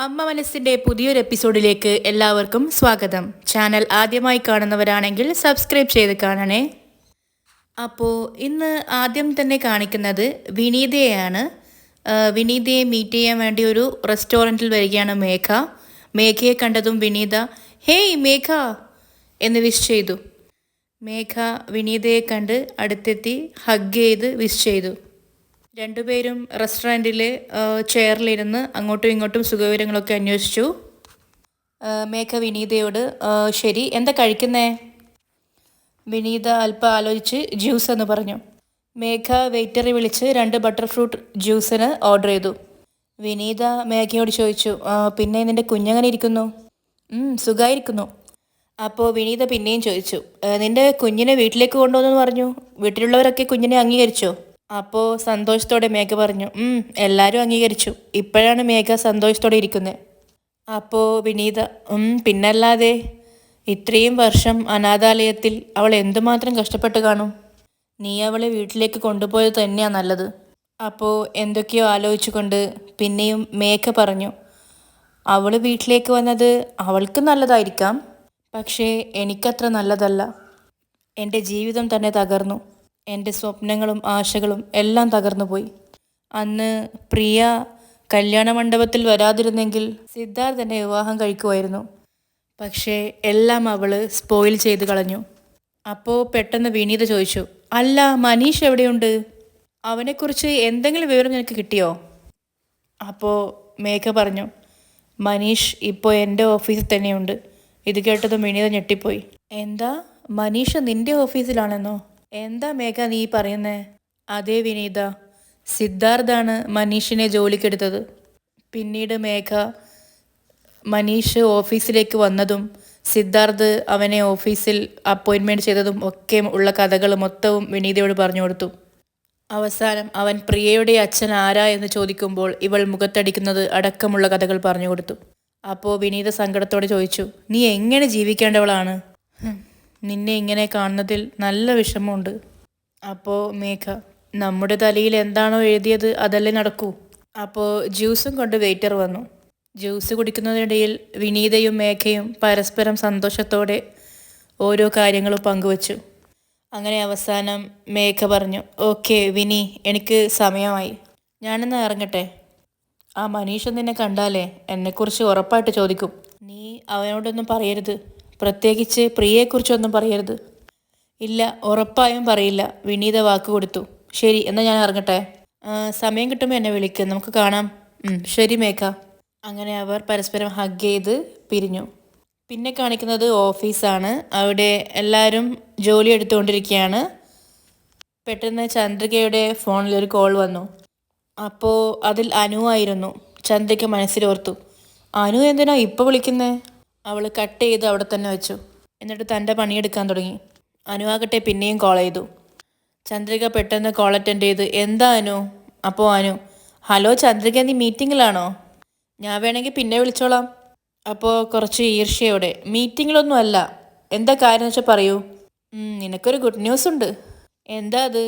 അമ്മ മനസ്സിൻ്റെ പുതിയൊരു എപ്പിസോഡിലേക്ക് എല്ലാവർക്കും സ്വാഗതം. ചാനൽ ആദ്യമായി കാണുന്നവരാണെങ്കിൽ സബ്സ്ക്രൈബ് ചെയ്ത് കാണണേ. അപ്പോൾ ഇന്ന് ആദ്യം തന്നെ കാണിക്കുന്നത് വിനീതയെയാണ്. വിനീതയെ മീറ്റ് ചെയ്യാൻ വേണ്ടി ഒരു റെസ്റ്റോറൻറ്റിൽ വരികയാണ് മേഘ. മേഘയെ കണ്ടതും വിനീത ഹേയ് മേഘ എന്ന് വിഷ് ചെയ്തു. മേഘ വിനീതയെ കണ്ട് അടുത്തെത്തി ഹഗ് ചെയ്ത് വിഷ് ചെയ്തു. രണ്ടുപേരും റെസ്റ്റോറൻറ്റിൽ ചെയറിലിരുന്ന് അങ്ങോട്ടും ഇങ്ങോട്ടും സുഖവിവരങ്ങളൊക്കെ അന്വേഷിച്ചു. മേഘ വിനീതയോട് ശരി എന്താ കഴിക്കുന്നേ? വിനീത അല്പം ആലോചിച്ച് ജ്യൂസ് എന്ന് പറഞ്ഞു. മേഘ വെയിറ്ററെ വിളിച്ച് 2 ബട്ടർ ഫ്രൂട്ട് ജ്യൂസിന് ഓർഡർ ചെയ്തു. വിനീത മേഘയോട് ചോദിച്ചു പിന്നെ നിൻ്റെ കുഞ്ഞങ്ങനെ ഇരിക്കുന്നു? സുഖമായിരിക്കുന്നു. അപ്പോൾ വിനീത പിന്നെയും ചോദിച്ചു നിൻ്റെ കുഞ്ഞിനെ വീട്ടിലേക്ക് കൊണ്ടുവന്നെന്ന് പറഞ്ഞു, വീട്ടിലുള്ളവരൊക്കെ കുഞ്ഞിനെ അംഗീകരിച്ചോ? അപ്പോൾ സന്തോഷത്തോടെ മേഘ പറഞ്ഞു എല്ലാവരും അംഗീകരിച്ചു. ഇപ്പോഴാണ് മേഘ സന്തോഷത്തോടെ ഇരിക്കുന്നത്. അപ്പോൾ വിനീത പിന്നല്ലാതെ ഇത്രയും വർഷം അനാഥാലയത്തിൽ അവൾ എന്തുമാത്രം കഷ്ടപ്പെട്ട് കാണും. നീ അവളെ വീട്ടിലേക്ക് കൊണ്ടുപോയത് തന്നെയാണ് നല്ലത്. അപ്പോൾ എന്തൊക്കെയോ ആലോചിച്ചുകൊണ്ട് പിന്നെയും മേഘ പറഞ്ഞു അവൾ വീട്ടിലേക്ക് വന്നത് അവൾക്ക് നല്ലതായിരിക്കാം, പക്ഷേ എനിക്കത്ര നല്ലതല്ല. എൻ്റെ ജീവിതം തന്നെ തകർന്നു. എൻ്റെ സ്വപ്നങ്ങളും ആശകളും എല്ലാം തകർന്നു പോയി. അന്ന് പ്രിയ കല്യാണ മണ്ഡപത്തിൽ വരാതിരുന്നെങ്കിൽ സിദ്ധാർത്ഥ് എന്നെ വിവാഹം കഴിക്കുമായിരുന്നു. പക്ഷേ എല്ലാം അവൾ സ്പോയിൽ ചെയ്ത് കളഞ്ഞു. അപ്പോൾ പെട്ടെന്ന് വിനീത ചോദിച്ചു അല്ല മനീഷ് എവിടെയുണ്ട്? അവനെക്കുറിച്ച് എന്തെങ്കിലും വിവരം നിനക്ക് കിട്ടിയോ? അപ്പോൾ മേഘ പറഞ്ഞു മനീഷ് ഇപ്പോൾ എൻ്റെ ഓഫീസിൽ തന്നെയുണ്ട്. ഇത് കേട്ടതും വിനീത ഞെട്ടിപ്പോയി. എന്താ മനീഷ് നിൻ്റെ ഓഫീസിലാണെന്നോ? എന്താ മേഘ നീ പറയുന്നേ? അതേ വിനീത, സിദ്ധാർത്ഥാണ് മനീഷിനെ ജോലിക്കെടുത്തത്. പിന്നീട് മേഘ മനീഷ് ഓഫീസിലേക്ക് വന്നതും സിദ്ധാർത്ഥ് അവനെ ഓഫീസിൽ അപ്പോയിൻമെൻറ്റ് ചെയ്തതും ഒക്കെ ഉള്ള കഥകൾ മൊത്തവും വിനീതയോട് പറഞ്ഞു കൊടുത്തു. അവസാനം അവൻ പ്രിയയുടെ അച്ഛൻ ആരാ എന്ന് ചോദിക്കുമ്പോൾ ഇവൾ മുഖത്തടിക്കുന്നത് അടക്കമുള്ള കഥകൾ പറഞ്ഞു കൊടുത്തു. അപ്പോൾ വിനീത സങ്കടത്തോടെ ചോദിച്ചു നീ എങ്ങനെ ജീവിക്കേണ്ടവളാണ്? നിന്നെ ഇങ്ങനെ കാണുന്നതിൽ നല്ല വിഷമമുണ്ട്. അപ്പോൾ മേഘ നമ്മുടെ തലയിൽ എന്താണോ എഴുതിയത് അതല്ലേ നടക്കൂ. അപ്പോൾ ജ്യൂസും കൊണ്ട് വെയിറ്റർ വന്നു. ജ്യൂസ് കുടിക്കുന്നതിനിടയിൽ വിനീതയും മേഘയും പരസ്പരം സന്തോഷത്തോടെ ഓരോ കാര്യങ്ങളും പങ്കുവച്ചു. അങ്ങനെ അവസാനം മേഘ പറഞ്ഞു ഓക്കെ വിനി, എനിക്ക് സമയമായി, ഞാനെന്നാ ഇറങ്ങട്ടെ. ആ മനീഷ് നിന്നെ കണ്ടാലേ എന്നെക്കുറിച്ച് ഉറപ്പായിട്ട് ചോദിക്കും. നീ അവനോടൊന്നും പറയരുത്, പ്രത്യേകിച്ച് പ്രിയയെക്കുറിച്ചൊന്നും പറയരുത്. ഇല്ല ഉറപ്പായും പറയില്ല, വിനീത വാക്ക് കൊടുത്തു. ശരി എന്നാൽ ഞാൻ ഇറങ്ങട്ടെ. സമയം കിട്ടുമ്പോൾ എന്നെ വിളിക്കുക, നമുക്ക് കാണാം. ശരി മേഘ. അങ്ങനെ അവർ പരസ്പരം ഹഗ് ചെയ്ത് പിരിഞ്ഞു. പിന്നെ കാണിക്കുന്നത് ഓഫീസാണ്. അവിടെ എല്ലാവരും ജോലി എടുത്തുകൊണ്ടിരിക്കുകയാണ്. പെട്ടെന്ന് ചന്ദ്രികയുടെ ഫോണിൽ ഒരു കോൾ വന്നു. അപ്പോൾ അതിൽ അനു ആയിരുന്നു. ചന്ദ്രിക മനസ്സിലോർത്തു അനു എന്തിനാ ഇപ്പോൾ വിളിക്കുന്നേ? അവൾ കട്ട് ചെയ്ത് അവിടെ തന്നെ വെച്ചു. എന്നിട്ട് തൻ്റെ പണിയെടുക്കാൻ തുടങ്ങി. അനു ആകട്ടെ പിന്നെയും കോൾ ചെയ്തു. ചന്ദ്രിക പെട്ടെന്ന് കോൾ അറ്റൻഡ് ചെയ്ത് എന്താ അനു? അപ്പോൾ അനു ഹലോ ചന്ദ്രിക, നീ മീറ്റിങ്ങിലാണോ? ഞാൻ വേണമെങ്കിൽ പിന്നെ വിളിച്ചോളാം. അപ്പോൾ കുറച്ച് ഈർഷ്യയോടെ മീറ്റിങ്ങിലൊന്നും അല്ല, എന്താ കാര്യം വെച്ചാൽ പറയൂ. നിനക്കൊരു ഗുഡ് ന്യൂസ് ഉണ്ട്. എന്താ അത്?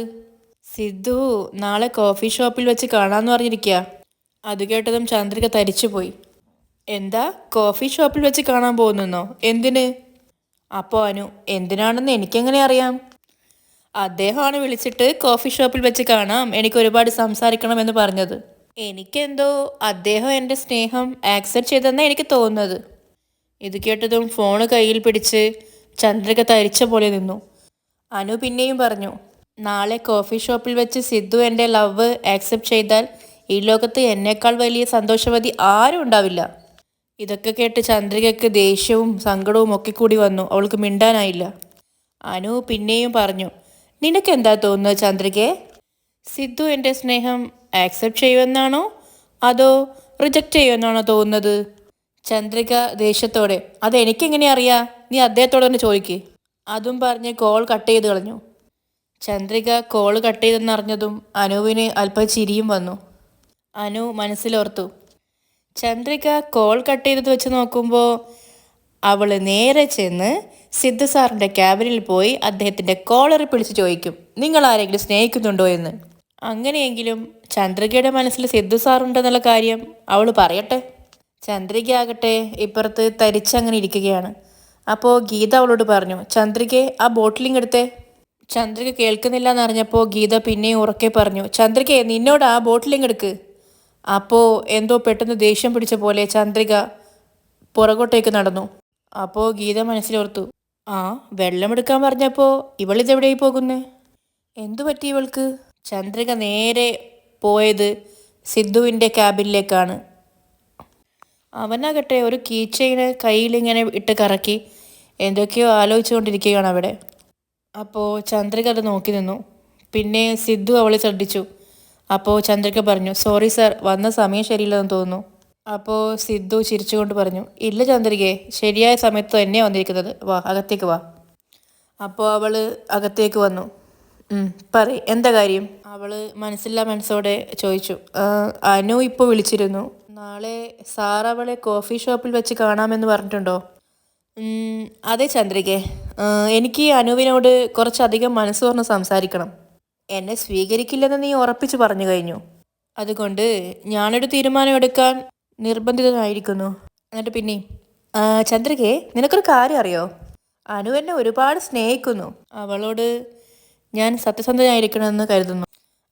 സിദ്ധു നാളെ കോഫി ഷോപ്പിൽ വെച്ച് കാണാമെന്ന് പറഞ്ഞിരിക്കുക. അത് കേട്ടതും ചന്ദ്രിക തരിച്ചുപോയി. എന്താ കോഫി ഷോപ്പിൽ വെച്ച് കാണാൻ പോകുന്നെന്നോ? എന്തിന്? അപ്പോൾ അനു എന്തിനാണെന്ന് എനിക്കെങ്ങനെ അറിയാം? അദ്ദേഹമാണ് വിളിച്ചിട്ട് കോഫി ഷോപ്പിൽ വെച്ച് കാണാം, എനിക്ക് ഒരുപാട് സംസാരിക്കണം എന്ന് പറഞ്ഞത്. എനിക്കെന്തോ അദ്ദേഹം എൻ്റെ സ്നേഹം ആക്സെപ്റ്റ് ചെയ്തെന്നാണ് എനിക്ക് തോന്നുന്നത്. ഇത് കേട്ടതും ഫോണ് കയ്യിൽ പിടിച്ച് ചന്ദ്രിക തരിച്ച പോലെ നിന്നു. അനു പിന്നെയും പറഞ്ഞു നാളെ കോഫി ഷോപ്പിൽ വെച്ച് സിദ്ധു എൻ്റെ ലവ് ആക്സെപ്റ്റ് ചെയ്താൽ ഈ ലോകത്ത് എന്നേക്കാൾ വലിയ സന്തോഷവതി ആരും ഉണ്ടാവില്ല. ഇതൊക്കെ കേട്ട് ചന്ദ്രികയ്ക്ക് ദേഷ്യവും സങ്കടവും ഒക്കെ കൂടി വന്നു. അവൾക്ക് മിണ്ടാനായില്ല. അനു പിന്നെയും പറഞ്ഞു നിനക്കെന്താ തോന്നുന്നത് ചന്ദ്രികയെ? സിദ്ധു എൻ്റെ സ്നേഹം ആക്സെപ്റ്റ് ചെയ്യുമെന്നാണോ അതോ റിജക്റ്റ് ചെയ്യുമെന്നാണോ തോന്നുന്നത്? ചന്ദ്രിക ദേഷ്യത്തോടെ അതെനിക്കെങ്ങനെ അറിയാം, നീ അദ്ദേഹത്തോട് തന്നെ ചോദിക്ക്. അതും പറഞ്ഞ് കോൾ കട്ട് ചെയ്ത് കളഞ്ഞു. ചന്ദ്രിക കോൾ കട്ട് ചെയ്തെന്നറിഞ്ഞതും അനുവിന് അല്പം ചിരിയും വന്നു. അനു മനസ്സിലോർത്തു ചന്ദ്രിക കോൾ കട്ട് ചെയ്തത് വെച്ച് നോക്കുമ്പോൾ അവൾ നേരെ ചെന്ന് സിദ്ധു സാറിൻ്റെ ക്യാബിനിൽ പോയി അദ്ദേഹത്തിൻ്റെ കോളറിൽ പിടിച്ച് ചോദിക്കും നിങ്ങൾ ആരെങ്കിലും സ്നേഹിക്കുന്നുണ്ടോ എന്ന്. അങ്ങനെയെങ്കിലും ചന്ദ്രികയുടെ മനസ്സിൽ സിദ്ധു സാറുണ്ടെന്നുള്ള കാര്യം അവൾ പറയട്ടെ. ചന്ദ്രിക ആകട്ടെ ഇപ്പുറത്ത് തരിച്ചങ്ങനെ ഇരിക്കുകയാണ്. അപ്പോൾ ഗീത അവളോട് പറഞ്ഞു, ചന്ദ്രികയെ ആ ബോട്ടിലിങ് എടുത്തേ. ചന്ദ്രിക കേൾക്കുന്നില്ല എന്നറിഞ്ഞപ്പോൾ ഗീത പിന്നെയും ഉറക്കെ പറഞ്ഞു, ചന്ദ്രികയെ നിന്നോട് ആ ബോട്ടിലിങ് എടുക്ക്. അപ്പോൾ എന്തോ പെട്ടെന്ന് ദേഷ്യം പിടിച്ച പോലെ ചന്ദ്രിക പുറകോട്ടേക്ക് നടന്നു. അപ്പോൾ ഗീത മനസ്സിലോർത്തു, ആ വെള്ളമെടുക്കാൻ പറഞ്ഞപ്പോൾ ഇവളിതെവിടെയായി പോകുന്നേ? എന്തു പറ്റി ഇവൾക്ക്? ചന്ദ്രിക നേരെ പോയത് സിദ്ധുവിൻ്റെ ക്യാബിനിലേക്കാണ്. അവനാകട്ടെ ഒരു കീ ചെയിന് കയ്യിലിങ്ങനെ ഇട്ട് കറക്കി എന്തൊക്കെയോ ആലോചിച്ചുകൊണ്ടിരിക്കുകയാണ് അവിടെ. അപ്പോൾ ചന്ദ്രിക അത് നോക്കി നിന്നു. പിന്നെ സിദ്ധു അവളെ ശ്രദ്ധിച്ചു. അപ്പോൾ ചന്ദ്രിക പറഞ്ഞു, സോറി സാർ, വന്ന സമയം ശരിയില്ലെന്ന് തോന്നുന്നു. അപ്പോൾ സിദ്ധു ചിരിച്ചുകൊണ്ട് പറഞ്ഞു, ഇല്ല ചന്ദ്രികയെ, ശരിയായ സമയത്ത് തന്നെയാണ് വന്നിരിക്കുന്നത്, വാ അകത്തേക്ക് വാ. അപ്പോൾ അവൾ അകത്തേക്ക് വന്നു. പറയ്, എന്താ കാര്യം? അവൾ മനസ്സില്ലാ മനസ്സോടെ ചോദിച്ചു. അനു ഇപ്പോൾ വിളിച്ചിരുന്നു, നാളെ സാർ അവളെ കോഫി ഷോപ്പിൽ വെച്ച് കാണാമെന്ന് പറഞ്ഞിട്ടുണ്ടോ? അതെ ചന്ദ്രികെ, എനിക്ക് അനുവിനോട് കുറച്ചധികം മനസ്സ് തുറന്ന് സംസാരിക്കണം. എന്നെ സ്വീകരിക്കില്ലെന്ന് നീ ഉറപ്പിച്ച് പറഞ്ഞു കഴിഞ്ഞു. അതുകൊണ്ട് ഞാനൊരു തീരുമാനം എടുക്കാൻ നിർബന്ധിതനായിരിക്കുന്നു. എന്നിട്ട് പിന്നെ ചന്ദ്രികെ, നിനക്കൊരു കാര്യം അറിയോ? അനു എന്നെ ഒരുപാട് സ്നേഹിക്കുന്നു. അവളോട് ഞാൻ സത്യസന്ധനായിരിക്കണമെന്ന് കരുതുന്നു.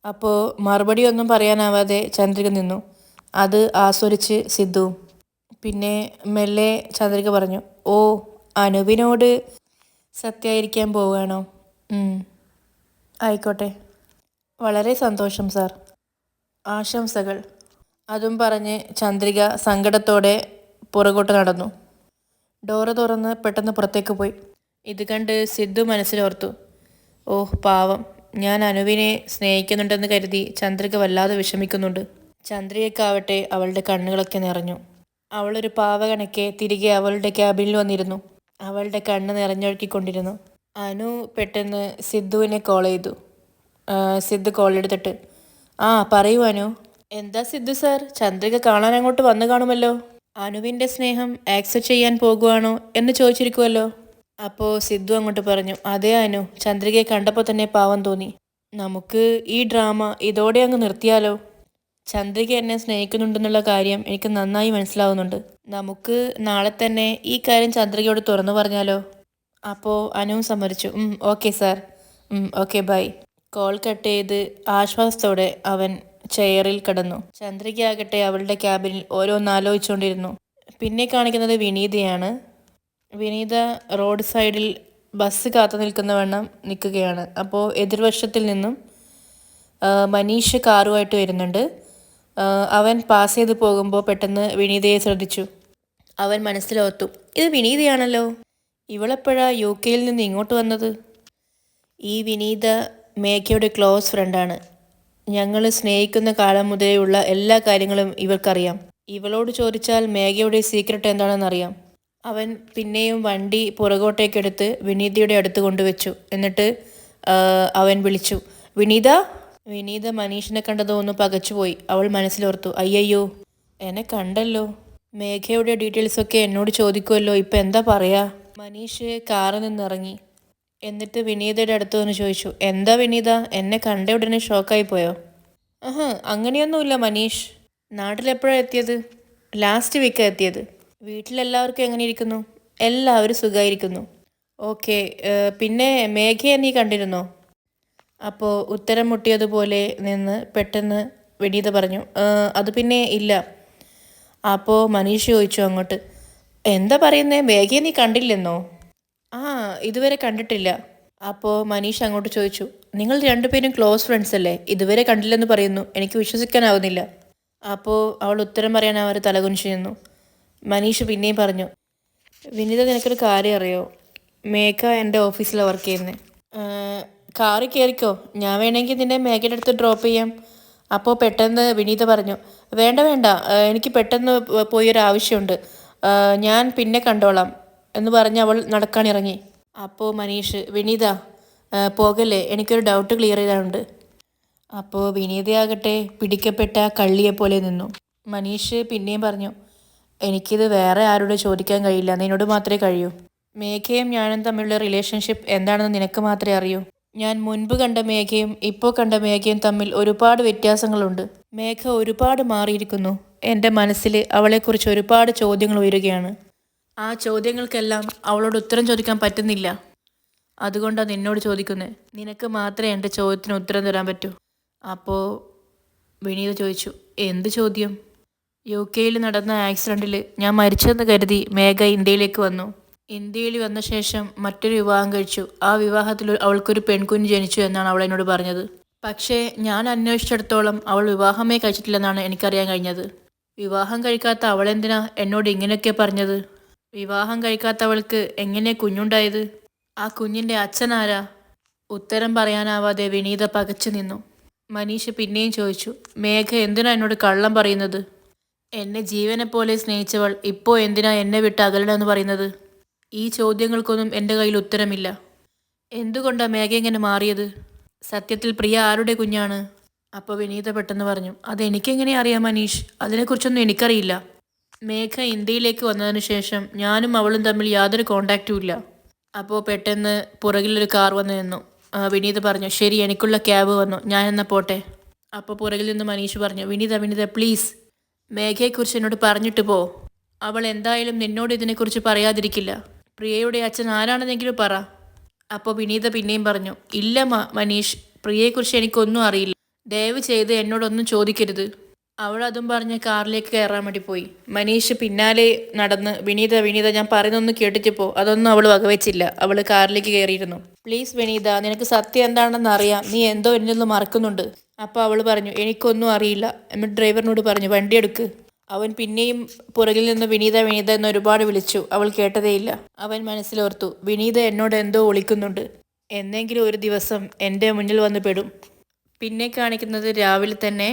അപ്പോൾ മറുപടി ഒന്നും പറയാനാവാതെ ചന്ദ്രിക നിന്നു. അത് ആസ്വദിച്ച് സിദ്ധു. പിന്നെ മെല്ലെ ചന്ദ്രിക പറഞ്ഞു, ഓ അനുവിനോട് സത്യമായിരിക്കാൻ പോവുകയാണോ? ആയിക്കോട്ടെ, വളരെ സന്തോഷം സാർ, ആശംസകൾ. അതും പറഞ്ഞ് ചന്ദ്രിക സങ്കടത്തോടെ പുറകോട്ട് നടന്നു. ഡോറ് തുറന്ന് പെട്ടെന്ന് പുറത്തേക്ക് പോയി. ഇത് കണ്ട് സിദ്ധു മനസ്സിലോർത്തു, ഓഹ് പാവം, ഞാൻ അനുവിനെ സ്നേഹിക്കുന്നുണ്ടെന്ന് കരുതി ചന്ദ്രിക വല്ലാതെ വിഷമിക്കുന്നുണ്ട്. ചന്ദ്രികയ്ക്കാവട്ടെ അവളുടെ കണ്ണുകളൊക്കെ നിറഞ്ഞു. അവളൊരു പാവ കണക്കെ തിരികെ അവളുടെ ക്യാബിനിൽ വന്നിരുന്നു. അവളുടെ കണ്ണ് നിറഞ്ഞൊഴുക്കിക്കൊണ്ടിരുന്നു. അനു പെട്ടെന്ന് സിദ്ധുവിനെ കോൾ ചെയ്തു. സിദ്ധു കോൾ എടുത്തിട്ട്, ആ പറയൂ അനു. എന്താ സിദ്ധു സാർ, ചന്ദ്രിക കാണാൻ അങ്ങോട്ട് വന്നു കാണുമല്ലോ. അനുവിൻ്റെ സ്നേഹം ആക്സെപ്റ്റ് ചെയ്യാൻ പോകുവാണോ എന്ന് ചോദിച്ചിരിക്കുമല്ലോ. അപ്പോൾ സിദ്ധു അങ്ങോട്ട് പറഞ്ഞു, അതേ അനു, ചന്ദ്രികയെ കണ്ടപ്പോൾ തന്നെ പാവം തോന്നി. നമുക്ക് ഈ ഡ്രാമ ഇതോടെ അങ്ങ് നിർത്തിയാലോ? ചന്ദ്രിക എന്നെ സ്നേഹിക്കുന്നുണ്ടെന്നുള്ള കാര്യം എനിക്ക് നന്നായി മനസ്സിലാവുന്നുണ്ട്. നമുക്ക് നാളെ തന്നെ ഈ കാര്യം ചന്ദ്രികയോട് തുറന്നു പറഞ്ഞാലോ? അപ്പോൾ അനുവും സമ്മതിച്ചു. Okay sir, okay bye. Call cut ചെയ്ത് ആശ്വാസത്തോടെ അവൻ ചെയറിൽ കിടന്നു. ചന്ദ്രികയാകട്ടെ അവളുടെ ക്യാബിനിൽ ഓരോന്നാലോചിച്ചുകൊണ്ടിരുന്നു. പിന്നെ കാണിക്കുന്നത് വിനീതയാണ്. വിനീത റോഡ് സൈഡിൽ ബസ് കാത്തു നിൽക്കുന്ന വണ്ണം നിൽക്കുകയാണ്. അപ്പോൾ എതിർവശത്തിൽ നിന്നും മനീഷ് കാറുമായിട്ട് വരുന്നുണ്ട്. അവൻ പാസ് ചെയ്ത് പോകുമ്പോൾ പെട്ടെന്ന് വിനീതയെ ശ്രദ്ധിച്ചു. അവൻ മനസ്സിലോർത്തു, ഇത് വിനീതയാണല്ലോ, ഇവളെപ്പോഴാ UK നിന്ന് ഇങ്ങോട്ട് വന്നത്? ഈ വിനീത മേഘയുടെ ക്ലോസ് ഫ്രണ്ടാണ്. ഞങ്ങൾ സ്നേഹിക്കുന്ന കാലം മുതലേയുള്ള എല്ലാ കാര്യങ്ങളും ഇവൾക്കറിയാം. ഇവളോട് ചോദിച്ചാൽ മേഘയുടെ സീക്രട്ട് എന്താണെന്നറിയാം. അവൻ പിന്നെയും വണ്ടി പുറകോട്ടേക്കെടുത്ത് വിനീതയുടെ അടുത്ത് കൊണ്ടുവച്ചു. എന്നിട്ട് അവൻ വിളിച്ചു, വിനീത. വിനീത മനീഷിനെ കണ്ടതോ ഒന്ന് പകച്ചുപോയി. അവൾ മനസ്സിലോർത്തു, അയ്യയ്യോ, എന്നെ കണ്ടല്ലോ, മേഘയുടെ ഡീറ്റെയിൽസൊക്കെ എന്നോട് ചോദിക്കുമല്ലോ, ഇപ്പം എന്താ പറയാ? മനീഷ് കാറിൽ നിന്നിറങ്ങി. എന്നിട്ട് വിനീതയുടെ അടുത്ത് വന്ന് ചോദിച്ചു, എന്താ വിനീത, എന്നെ കണ്ട ഉടനെ ഷോക്കായി പോയോ? അങ്ങനെയൊന്നുമില്ല മനീഷ്. നാട്ടിലെപ്പോഴാണ് എത്തിയത്? ലാസ്റ്റ് വീക്കാണ് എത്തിയത്. വീട്ടിലെല്ലാവർക്കും എങ്ങനെ ഇരിക്കുന്നു? എല്ലാവരും സുഖമായിരിക്കുന്നു. ഓക്കെ, പിന്നെ മേഘയെ നീ കണ്ടിരുന്നോ? അപ്പോൾ ഉത്തരം മുട്ടിയതുപോലെ നിന്ന് പെട്ടെന്ന് വിനീത പറഞ്ഞു, അത് പിന്നെ ഇല്ല. അപ്പോൾ മനീഷ് ചോദിച്ചു അങ്ങോട്ട്, എന്താ പറയുന്നേ, മേഘയെ നീ കണ്ടില്ലെന്നോ? ഇതുവരെ കണ്ടിട്ടില്ല. അപ്പോൾ മനീഷ് അങ്ങോട്ട് ചോദിച്ചു, നിങ്ങൾ രണ്ടുപേരും ക്ലോസ് ഫ്രണ്ട്സ് അല്ലേ? ഇതുവരെ കണ്ടില്ലെന്ന് പറയുന്നു, എനിക്ക് വിശ്വസിക്കാനാവുന്നില്ല. അപ്പോൾ അവൾ ഉത്തരം പറയാൻ അവർ തലകുനിച്ചു നിന്നു. മനീഷ് പിന്നെയും പറഞ്ഞു, വിനീത, നിനക്കൊരു കാര്യം അറിയോ? മേഘ എൻ്റെ ഓഫീസിലാണ് വർക്ക് ചെയ്യുന്നത്. കാറിൽ കയറിക്കോ, ഞാൻ വേണമെങ്കിൽ നിന്നെ മേഘയുടെ അടുത്ത് ഡ്രോപ്പ് ചെയ്യാം. അപ്പോൾ പെട്ടെന്ന് വിനീത പറഞ്ഞു, വേണ്ട വേണ്ട, എനിക്ക് പെട്ടെന്ന് പോയൊരു ആവശ്യമുണ്ട്, ഞാൻ പിന്നെ കണ്ടോളാം എന്ന് പറഞ്ഞ് അവൾ നടക്കാനിറങ്ങി. അപ്പോൾ മനീഷ്, വിനീത പോകല്ലേ, എനിക്കൊരു ഡൗട്ട് ക്ലിയർ ചെയ്താലുണ്ട്. അപ്പോൾ വിനീതയാകട്ടെ പിടിക്കപ്പെട്ട കള്ളിയെപ്പോലെ നിന്നു. മനീഷ് പിന്നെയും പറഞ്ഞു, എനിക്കിത് വേറെ ആരോട് ചോദിക്കാൻ കഴിയില്ല, നിന്നോട് മാത്രമേ കഴിയൂ. മേഘയും ഞാനും തമ്മിലുള്ള റിലേഷൻഷിപ്പ് എന്താണെന്ന് നിനക്ക് മാത്രമേ അറിയൂ. ഞാൻ മുൻപ് കണ്ട മേഘയും ഇപ്പോൾ കണ്ട മേഘയും തമ്മിൽ ഒരുപാട് വ്യത്യാസങ്ങളുണ്ട്. മേഘ ഒരുപാട് മാറിയിരിക്കുന്നു. എൻ്റെ മനസ്സിൽ അവളെക്കുറിച്ച് ഒരുപാട് ചോദ്യങ്ങൾ ഉയരുകയാണ്. ആ ചോദ്യങ്ങൾക്കെല്ലാം അവളോട് ഉത്തരം ചോദിക്കാൻ പറ്റുന്നില്ല. അതുകൊണ്ടാണ് നിന്നോട് ചോദിക്കുന്നത്. നിനക്ക് മാത്രമേ എൻ്റെ ചോദ്യത്തിന് ഉത്തരം തരാൻ പറ്റൂ. അപ്പോൾ വിനീത ചോദിച്ചു, എന്ത് ചോദ്യം? UK നടന്ന ആക്സിഡൻറ്റിൽ ഞാൻ മരിച്ചെന്ന് കരുതി മേഘ ഇന്ത്യയിലേക്ക് വന്നു. ഇന്ത്യയിൽ വന്ന ശേഷം മറ്റൊരു വിവാഹം കഴിച്ചു. ആ വിവാഹത്തിൽ അവൾക്കൊരു പെൺകുഞ്ഞ് ജനിച്ചു എന്നാണ് അവൾ എന്നോട് പറഞ്ഞത്. പക്ഷേ ഞാൻ അന്വേഷിച്ചിടത്തോളം അവൾ വിവാഹമേ കഴിച്ചിട്ടില്ലെന്നാണ് എനിക്കറിയാൻ കഴിഞ്ഞത്. വിവാഹം കഴിക്കാത്ത അവളെന്തിനാ എന്നോട് ഇങ്ങനെയൊക്കെ പറഞ്ഞത്? വിവാഹം കഴിക്കാത്തവൾക്ക് എങ്ങനെ കുഞ്ഞുണ്ടായത്? ആ കുഞ്ഞിൻ്റെ അച്ഛനാരാ? ഉത്തരം പറയാനാവാതെ വിനീത പകച്ചു നിന്നു. മനീഷ് പിന്നെയും ചോദിച്ചു, മേഘ എന്തിനാ എന്നോട് കള്ളം പറയുന്നത്? എന്നെ ജീവനെപ്പോലെ സ്നേഹിച്ചവൾ ഇപ്പോൾ എന്തിനാ എന്നെ വിട്ട് അകലണമെന്ന് പറയുന്നത്? ഈ ചോദ്യങ്ങൾക്കൊന്നും എൻ്റെ കയ്യിൽ ഉത്തരമില്ല. എന്തുകൊണ്ടാണ് മേഘ ഇങ്ങനെ മാറിയത്? സത്യത്തിൽ പ്രിയ ആരുടെ കുഞ്ഞാണ്? അപ്പോൾ വിനീത പെട്ടെന്ന് പറഞ്ഞു, അതെനിക്കെങ്ങനെ അറിയാം മനീഷ്? അതിനെക്കുറിച്ചൊന്നും എനിക്കറിയില്ല. മേഘ ഇന്ത്യയിലേക്ക് വന്നതിന് ശേഷം ഞാനും അവളും തമ്മിൽ യാതൊരു കോണ്ടാക്റ്റും ഇല്ല. അപ്പോൾ പെട്ടെന്ന് പുറകിലൊരു കാർ വന്ന് നിന്നു. വിനീത പറഞ്ഞു, ശരി, എനിക്കുള്ള ക്യാബ് വന്നു, ഞാൻ എന്നാൽ പോട്ടെ. അപ്പോൾ പുറകിൽ നിന്ന് മനീഷ് പറഞ്ഞു, വിനീത പ്ലീസ്, മേഘയെക്കുറിച്ച് എന്നോട് പറഞ്ഞിട്ട് പോ. അവൾ എന്തായാലും നിന്നോട് ഇതിനെക്കുറിച്ച് പറയാതിരിക്കില്ല. പ്രിയയുടെ അച്ഛൻ ആരാണെന്നെങ്കിലും പറ. അപ്പോൾ വിനീത പിന്നെയും പറഞ്ഞു, ഇല്ല മനീഷ്, പ്രിയയെക്കുറിച്ച് എനിക്കൊന്നും അറിയില്ല. ദയവ് ചെയ്ത് എന്നോടൊന്നും ചോദിക്കരുത്. അവൾ അതും പറഞ്ഞ് കാറിലേക്ക് കയറാൻ വേണ്ടി പോയി. മനീഷ് പിന്നാലെ നടന്ന്, വിനീത ഞാൻ പറയുന്നൊന്ന് കേട്ടിട്ട് അതൊന്നും അവൾ വകവെച്ചില്ല. അവൾ കാറിലേക്ക് കയറിയിരുന്നു. പ്ലീസ് വിനീത, നിനക്ക് സത്യം എന്താണെന്ന് അറിയാം, നീ എന്തോ എന്നൊന്ന് മറക്കുന്നുണ്ട്. അപ്പോൾ അവൾ പറഞ്ഞു, എനിക്കൊന്നും അറിയില്ല. എന്നിട്ട് ഡ്രൈവറിനോട് പറഞ്ഞു, വണ്ടി എടുക്ക്. അവൻ പിന്നെയും പുറകിൽ നിന്ന് വിനീത എന്ന് ഒരുപാട് വിളിച്ചു. അവൾ കേട്ടതേയില്ല. അവൻ മനസ്സിലോർത്തു, വിനീത എന്നോട് എന്തോ ഒളിക്കുന്നുണ്ട്. എന്നെങ്കിലും ഒരു ദിവസം എൻ്റെ മുന്നിൽ വന്ന് പെടും. പിന്നെ കാണിക്കുന്നത് രാവിലെ തന്നെ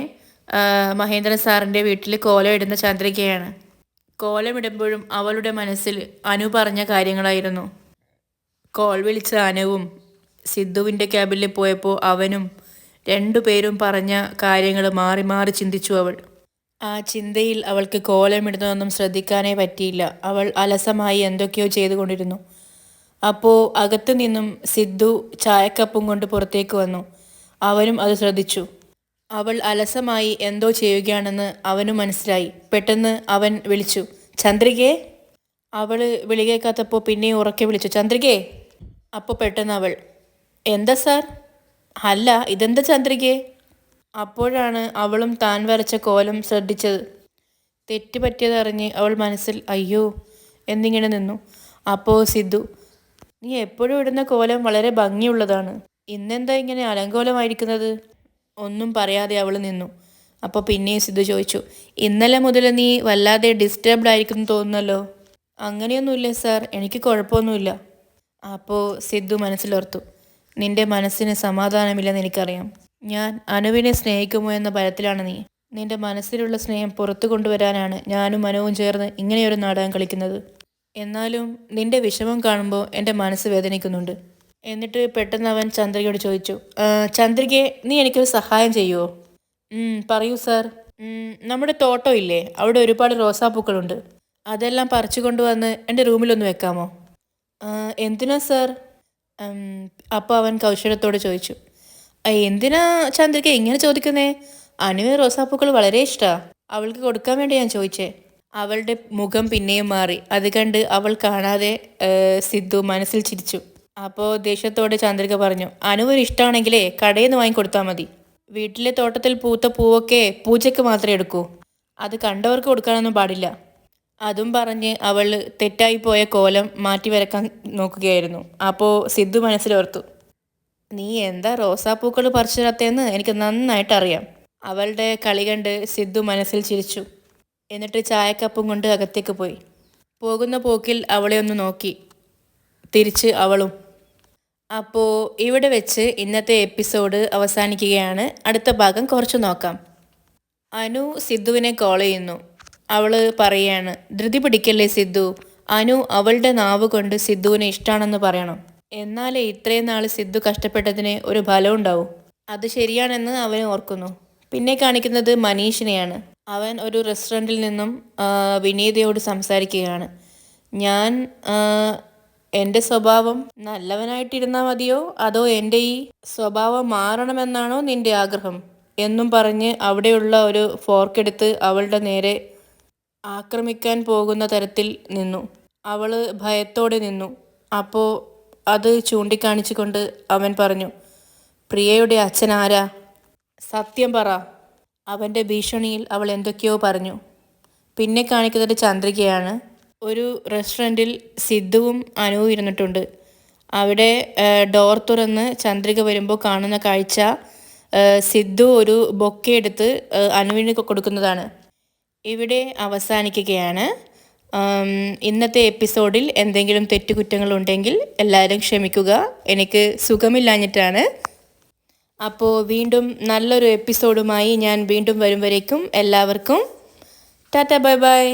മഹേന്ദ്രൻ സാറിൻ്റെ വീട്ടിൽ കോലം ഇടുന്ന ചന്ദ്രികയാണ്. കോലമിടുമ്പോഴും അവളുടെ മനസ്സിൽ അനു പറഞ്ഞ കാര്യങ്ങളായിരുന്നു. കോൾ വിളിച്ച അനുവും സിദ്ധുവിൻ്റെ ക്യാബിനിൽ പോയപ്പോൾ അവനും രണ്ടുപേരും പറഞ്ഞ കാര്യങ്ങൾ മാറി മാറി ചിന്തിച്ചു അവൾ. ആ ചിന്തയിൽ അവൾക്ക് കോലമിടുന്നതൊന്നും ശ്രദ്ധിക്കാനേ പറ്റിയില്ല. അവൾ അലസമായി എന്തൊക്കെയോ ചെയ്തുകൊണ്ടിരുന്നു. അപ്പോൾ അകത്തു നിന്നും സിദ്ധു ചായക്കപ്പും കൊണ്ട് പുറത്തേക്ക് വന്നു. അവനും അത് ശ്രദ്ധിച്ചു. അവൾ അലസമായി എന്തോ ചെയ്യുകയാണെന്ന് അവനും മനസ്സിലായി. പെട്ടെന്ന് അവൻ വിളിച്ചു, ചന്ദ്രികേ. അവൾ വിളി കേൾക്കാത്തപ്പോൾ പിന്നെയും ഉറക്കെ വിളിച്ചു, ചന്ദ്രികേ. അപ്പോൾ പെട്ടെന്ന് അവൾ, എന്താ സാർ? അല്ല, ഇതെന്താ ചന്ദ്രികേ? അപ്പോഴാണ് അവളും താൻ വരച്ച കോലം ശ്രദ്ധിച്ചത്. തെറ്റ് പറ്റിയതറിഞ്ഞ് അവൾ മനസ്സിൽ അയ്യോ എന്നിങ്ങനെ നിന്നു. അപ്പോൾ സിദ്ധു, നീ എപ്പോഴും ഇടുന്ന കോലം വളരെ ഭംഗിയുള്ളതാണ്, ഇന്നെന്താ ഇങ്ങനെ അലങ്കോലമായിരിക്കുന്നത്? ഒന്നും പറയാതെ അവൾ നിന്നു. അപ്പോൾ പിന്നെയും സിദ്ധു ചോദിച്ചു, ഇന്നലെ മുതൽ നീ വല്ലാതെ ഡിസ്റ്റർബ്ഡ് ആയിരിക്കുന്നു തോന്നുന്നല്ലോ. അങ്ങനെയൊന്നുമില്ല സാർ, എനിക്ക് കുഴപ്പമൊന്നുമില്ല. അപ്പോൾ സിദ്ധു മനസ്സിലോർത്തു, നിന്റെ മനസ്സിന് സമാധാനമില്ലെന്ന് എനിക്കറിയാം. ഞാൻ അനുവിനെ സ്നേഹിക്കുമോ എന്ന ഭയത്തിലാണ് നീ. നിന്റെ മനസ്സിലുള്ള സ്നേഹം പുറത്തു കൊണ്ടുവരാനാണ് ഞാനും അനുവും ചേർന്ന് ഇങ്ങനെയൊരു നാടകം കളിക്കുന്നത്. എന്നാലും നിന്റെ വിഷമം കാണുമ്പോൾ എൻ്റെ മനസ്സ് വേദനിക്കുന്നുണ്ട്. എന്നിട്ട് പെട്ടെന്ന് അവൻ ചന്ദ്രികയോട് ചോദിച്ചു, ചന്ദ്രികയെ, നീ എനിക്കൊരു സഹായം ചെയ്യുമോ? പറയൂ സാർ. നമ്മുടെ തോട്ടം ഇല്ലേ, അവിടെ ഒരുപാട് റോസാപ്പൂക്കളുണ്ട്. അതെല്ലാം പറിച്ചു കൊണ്ടുവന്ന് എൻ്റെ റൂമിലൊന്ന് വെക്കാമോ? എന്തിനാ സാർ? അപ്പോൾ അവൻ കൗശലത്തോട് ചോദിച്ചു, എന്തിനാ ചന്ദ്രിക ഇങ്ങനെ ചോദിക്കുന്നേ? അനുവിന് റോസാപ്പൂക്കൾ വളരെ ഇഷ്ടമാണ്, അവൾക്ക് കൊടുക്കാൻ വേണ്ടി ഞാൻ ചോദിച്ചേ. അവളുടെ മുഖം പിന്നെയും മാറി. അത് കണ്ട് അവൾ കാണാതെ സിദ്ധു മനസ്സിൽ ചിരിച്ചു. അപ്പോൾ ദേഷ്യത്തോടെ ചന്ദ്രിക പറഞ്ഞു, അനുവിന് ഇഷ്ടമാണെങ്കിലേ കടയിൽ നിന്ന് വാങ്ങിക്കൊടുത്താൽ മതി. വീട്ടിലെ തോട്ടത്തിൽ പൂത്ത പൂവൊക്കെ പൂജയ്ക്ക് മാത്രമേ എടുക്കൂ, അത് കണ്ടവർക്ക് കൊടുക്കാനൊന്നും പാടില്ല. അതും പറഞ്ഞ് അവൾ തെറ്റായിപ്പോയ കോലം മാറ്റി വരക്കാൻ നോക്കുകയായിരുന്നു. അപ്പോൾ സിദ്ധു മനസ്സിലോർത്തു, നീ എന്താ റോസാപ്പൂക്കൾ പറിച്ചിടത്തേന്ന് എനിക്ക് നന്നായിട്ടറിയാം. അവളുടെ കളി കണ്ട് സിദ്ധു മനസ്സിൽ ചിരിച്ചു. എന്നിട്ട് ചായക്കപ്പും കൊണ്ട് അകത്തേക്ക് പോയി. പോകുന്ന പോക്കിൽ അവളെ ഒന്ന് നോക്കി, തിരിച്ച് അവളും. അപ്പോൾ ഇവിടെ വെച്ച് ഇന്നത്തെ എപ്പിസോഡ് അവസാനിക്കുകയാണ്. അടുത്ത ഭാഗം കുറച്ച് നോക്കാം. അനു സിദ്ധുവിനെ കോൾ ചെയ്യുന്നു. അവൾ പറയാണ്, ധൃതി പിടിക്കല്ലേ സിദ്ധു, അനു അവളുടെ നാവ് കൊണ്ട് സിദ്ധുവിനെ ഇഷ്ടമാണെന്ന് പറയണം. എന്നാലേ ഇത്രയും നാൾ സിദ്ധു കഷ്ടപ്പെട്ടതിന് ഒരു ഫലം ഉണ്ടാവും. അത് ശരിയാണെന്ന് അവൻ ഓർക്കുന്നു. പിന്നെ കാണിക്കുന്നത് മനീഷിനെയാണ്. അവൻ ഒരു റെസ്റ്റോറൻറ്റിൽ നിന്നും വിനീതയോട് സംസാരിക്കുകയാണ്. ഞാൻ എൻ്റെ സ്വഭാവം നല്ലവനായിട്ടിരുന്നാൽ മതിയോ, അതോ എൻ്റെ ഈ സ്വഭാവം മാറണമെന്നാണോ നിൻ്റെ ആഗ്രഹം എന്നും പറഞ്ഞ് അവിടെയുള്ള ഒരു ഫോർക്കെടുത്ത് അവളുടെ നേരെ ആക്രമിക്കാൻ പോകുന്ന തരത്തിൽ നിന്നു. അവൾ ഭയത്തോടെ നിന്നു. അപ്പോൾ അത് ചൂണ്ടിക്കാണിച്ചുകൊണ്ട് അവൻ പറഞ്ഞു, പ്രിയയുടെ അച്ഛൻ ആരാ? സത്യം പറ. അവൻ്റെ ഭീഷണിയിൽ അവൾ എന്തൊക്കെയോ പറഞ്ഞു. പിന്നെ കാണിക്കുന്നത് ചന്ദ്രികയാണ്. ഒരു റെസ്റ്റോറൻറ്റിൽ സിദ്ധുവും അനുവും ഇരുന്നിട്ടുണ്ട്. അവിടെ ഡോർ തുറന്ന് ചന്ദ്രിക വരുമ്പോൾ കാണുന്ന കാഴ്ച സിദ്ധു ഒരു ബൊക്കെ എടുത്ത് അനുവിന് കൊടുക്കുന്നതാണ്. ഇവിടെ അവസാനിക്കുകയാണ്. ഇന്നത്തെ എപ്പിസോഡിൽ എന്തെങ്കിലും തെറ്റുകുറ്റങ്ങളുണ്ടെങ്കിൽ എല്ലാവരും ക്ഷമിക്കുക. എനിക്ക് സുഖമില്ലാഞ്ഞിട്ടാണ്. അപ്പോൾ വീണ്ടും നല്ലൊരു എപ്പിസോഡുമായി ഞാൻ വീണ്ടും വരും വരേക്കും എല്ലാവർക്കും ടാറ്റ ബൈ ബൈ.